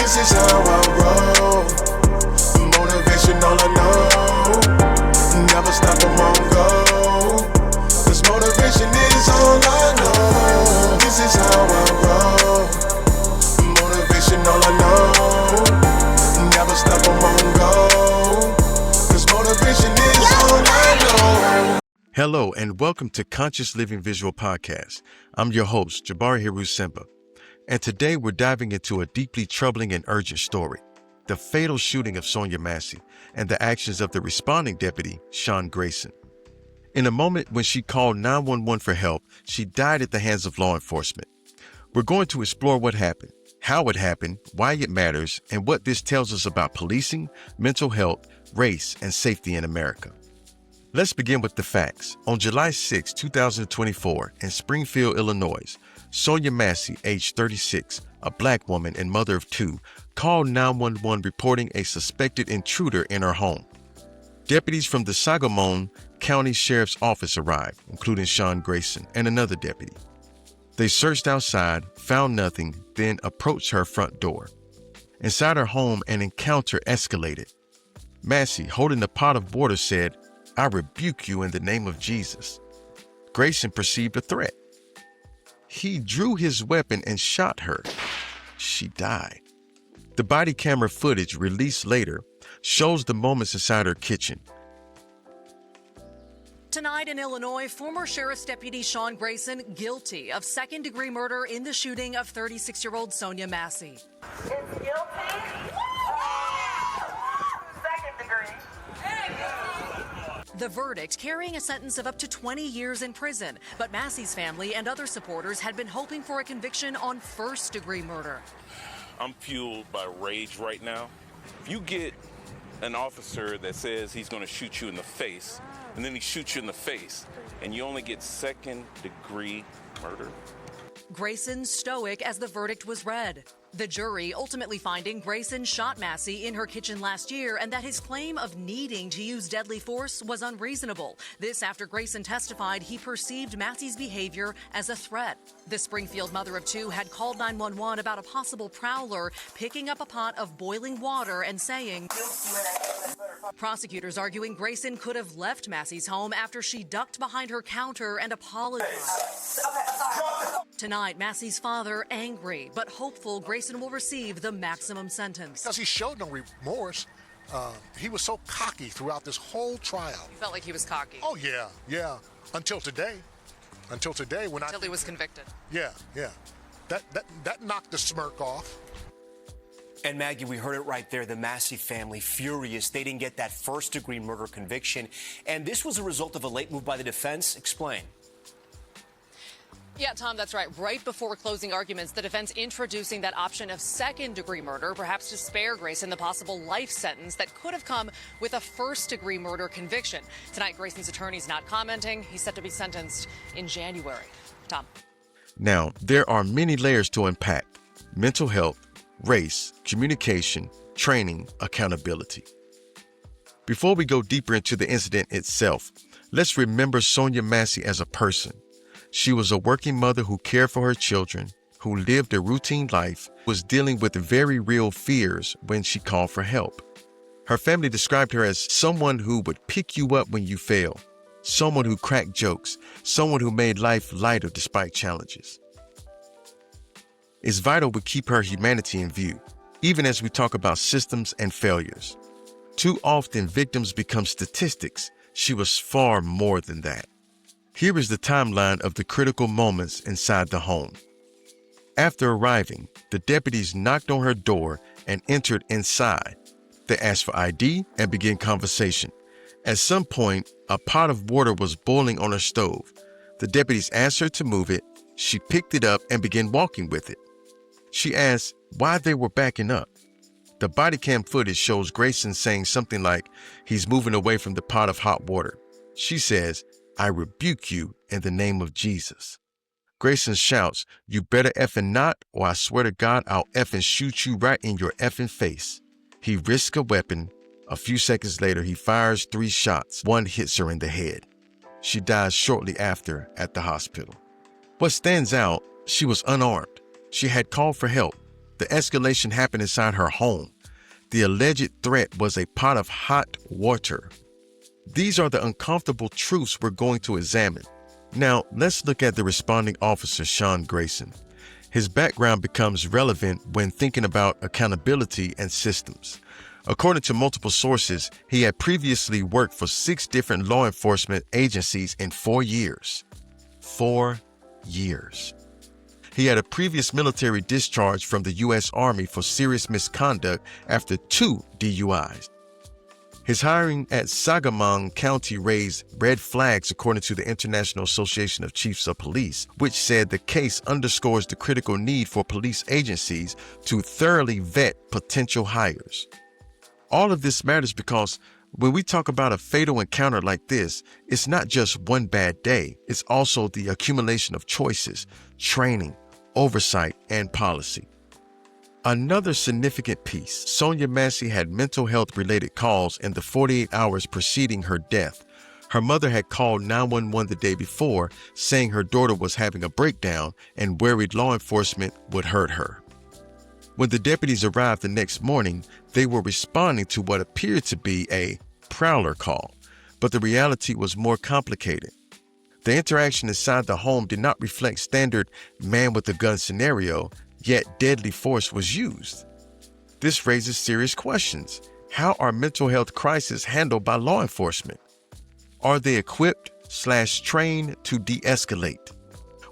This is how I roll. Motivation all I know. Never stop, I'm on go. Cause motivation is all I know. This is how I roll. Motivation all I know. Never stop, I'm on go. Cause motivation is all I know. Hello and welcome to Conscious Living Visual Podcast. I'm your host, Jabari HERU SIMBA. And today we're diving into a deeply troubling and urgent story, the fatal shooting of Sonya Massey and the actions of the responding deputy, Sean Grayson. In a moment when she called 911 for help, she died at the hands of law enforcement. We're going to explore what happened, how it happened, why it matters, and what this tells us about policing, mental health, race, and safety in America. Let's begin with the facts. On July 6, 2024, in Springfield, Illinois, Sonya Massey, age 36, a black woman and mother of two, called 911 reporting a suspected intruder in her home. Deputies from the Sangamon County Sheriff's Office arrived, including Sean Grayson and another deputy. They searched outside, found nothing, then approached her front door. Inside her home, an encounter escalated. Massey, holding a pot of water, said, "I rebuke you in the name of Jesus." Grayson perceived a threat. He drew his weapon and shot her. She died. The body camera footage released later shows the moments inside her kitchen. Tonight in Illinois, former Sheriff's Deputy Sean Grayson guilty of second-degree murder in the shooting of 36-year-old Sonya Massey. It's guilty. Second degree. The verdict carrying a sentence of up to 20 years in prison, but Massey's family and other supporters had been hoping for a conviction on first-degree murder. I'm fueled by rage right now. If you get an officer that says he's going to shoot you in the face, and then he shoots you in the face, and you only get second-degree murder. Grayson stoic as the verdict was read. The jury ultimately finding Grayson shot Massey in her kitchen last year and that his claim of needing to use deadly force was unreasonable. This after Grayson testified he perceived Massey's behavior as a threat. The Springfield mother of two had called 911 about a possible prowler picking up a pot of boiling water and saying, prosecutors arguing Grayson could have left Massey's home after she ducked behind her counter and apologized. Tonight, Massey's father angry but hopeful Grayson will receive the maximum sentence. Because he showed no remorse. He was so cocky throughout this whole trial. You felt like he was cocky. Oh, yeah. Until today. Until he was convicted. Yeah. That knocked the smirk off. And Maggie, we heard it right there. The Massey family furious. They didn't get that first-degree murder conviction. And this was a result of a late move by the defense. Explain. Yeah, Tom, that's right. Right before closing arguments, the defense introducing that option of second-degree murder, perhaps to spare Grayson the possible life sentence that could have come with a first-degree murder conviction. Tonight, Grayson's attorney's not commenting. He's set to be sentenced in January. Tom. Now, there are many layers to unpack: mental health, race, communication, training, accountability. Before we go deeper into the incident itself, let's remember Sonya Massey as a person. She was a working mother who cared for her children, who lived a routine life, was dealing with very real fears when she called for help. Her family described her as someone who would pick you up when you fail, someone who cracked jokes, someone who made life lighter despite challenges. It's vital we keep her humanity in view, even as we talk about systems and failures. Too often, victims become statistics. She was far more than that. Here is the timeline of the critical moments inside the home. After arriving, the deputies knocked on her door and entered inside. They asked for ID and began conversation. At some point, a pot of water was boiling on her stove. The deputies asked her to move it. She picked it up and began walking with it. She asked why they were backing up. The body cam footage shows Grayson saying something like he's moving away from the pot of hot water. She says, "I rebuke you in the name of Jesus." Grayson shouts, "You better effing not, or I swear to God, I'll effing shoot you right in your effing face." He risks a weapon. A few seconds later, he fires 3 shots. One hits her in the head. She dies shortly after at the hospital. What stands out, she was unarmed. She had called for help. The escalation happened inside her home. The alleged threat was a pot of hot water. These are the uncomfortable truths we're going to examine. Now, let's look at the responding officer, Sean Grayson. His background becomes relevant when thinking about accountability and systems. According to multiple sources, he had previously worked for 6 different law enforcement agencies in 4 years. 4 years. He had a previous military discharge from the U.S. Army for serious misconduct after 2 DUIs. His hiring at Sangamon County raised red flags according to the International Association of Chiefs of Police, which said the case underscores the critical need for police agencies to thoroughly vet potential hires. All of this matters because when we talk about a fatal encounter like this, it's not just one bad day, it's also the accumulation of choices, training, oversight, and policy. Another significant piece, Sonya Massey had mental health related calls in the 48 hours preceding her death. Her mother had called 911 the day before, saying her daughter was having a breakdown and worried law enforcement would hurt her. When the deputies arrived the next morning, they were responding to what appeared to be a prowler call, but the reality was more complicated. The interaction inside the home did not reflect standard man with a gun scenario, yet deadly force was used. This raises serious questions. How are mental health crises handled by law enforcement? Are they equipped/trained to de-escalate?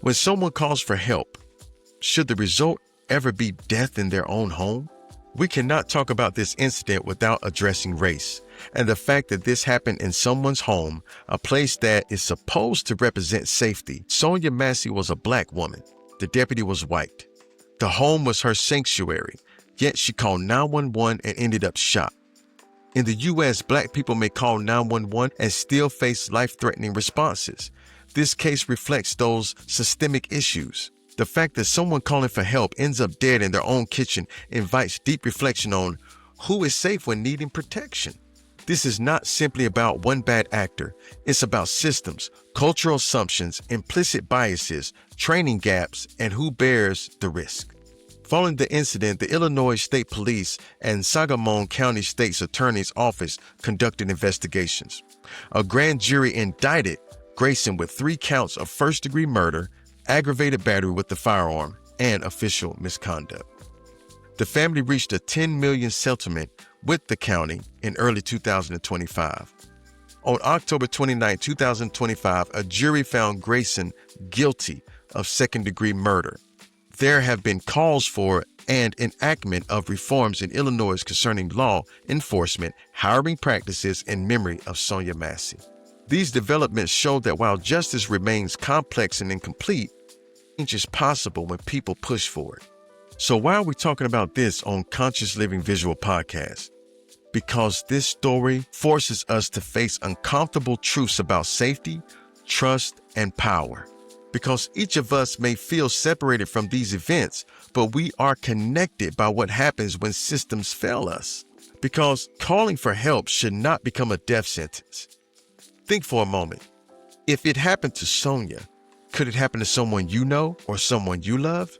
When someone calls for help, should the result ever be death in their own home? We cannot talk about this incident without addressing race and the fact that this happened in someone's home, a place that is supposed to represent safety. Sonya Massey was a black woman. The deputy was white. The home was her sanctuary, yet she called 911 and ended up shot. In the U.S., black people may call 911 and still face life-threatening responses. This case reflects those systemic issues. The fact that someone calling for help ends up dead in their own kitchen invites deep reflection on who is safe when needing protection. This is not simply about one bad actor. It's about systems, cultural assumptions, implicit biases, training gaps, and who bears the risk. Following the incident, the Illinois State Police and Sangamon County State's Attorney's Office conducted investigations. A grand jury indicted Grayson with 3 counts of first-degree murder, aggravated battery with the firearm, and official misconduct. The family reached a $10 million settlement with the county in early 2025. On October 29, 2025, a jury found Grayson guilty of second-degree murder. There have been calls for and enactment of reforms in Illinois concerning law enforcement, hiring practices in memory of Sonya Massey. These developments show that while justice remains complex and incomplete, change is possible when people push for it. So why are we talking about this on Conscious Living Visual Podcast? Because this story forces us to face uncomfortable truths about safety, trust, and power. Because each of us may feel separated from these events, but we are connected by what happens when systems fail us. Because calling for help should not become a death sentence. Think for a moment. If it happened to Sonya, could it happen to someone you know or someone you love?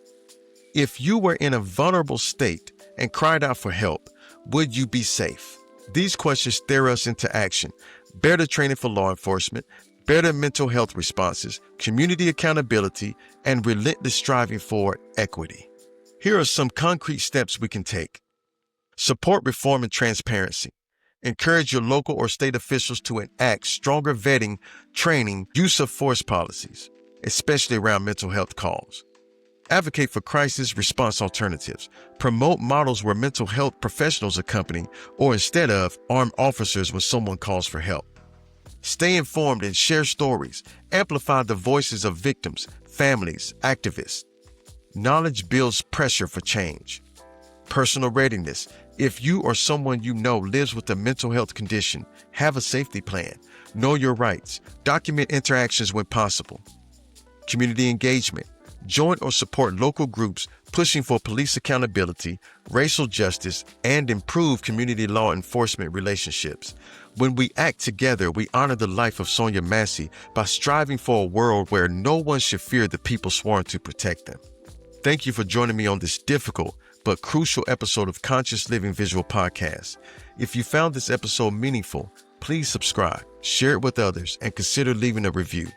If you were in a vulnerable state and cried out for help, would you be safe? These questions stir us into action. Better training for law enforcement, better mental health responses, community accountability, and relentless striving for equity. Here are some concrete steps we can take. Support reform and transparency. Encourage your local or state officials to enact stronger vetting, training, use of force policies, especially around mental health calls. Advocate for crisis response alternatives. Promote models where mental health professionals accompany or instead of armed officers when someone calls for help. Stay informed and share stories. Amplify the voices of victims, families, activists. Knowledge builds pressure for change. Personal readiness. If you or someone you know lives with a mental health condition, have a safety plan. Know your rights. Document interactions when possible. Community engagement. Join or support local groups pushing for police accountability, racial justice, and improved community law enforcement relationships. When we act together, we honor the life of Sonya Massey by striving for a world where no one should fear the people sworn to protect them. Thank you for joining me on this difficult but crucial episode of Conscious Living Visual Podcast. If you found this episode meaningful, please subscribe, share it with others, and consider leaving a review.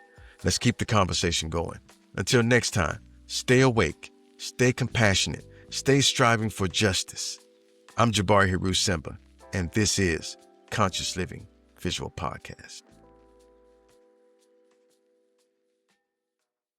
Let's keep the conversation going. Until next time, stay awake, stay compassionate, stay striving for justice. I'm Jabari HERU SIMBA, and this is Conscious Living Visual Podcast.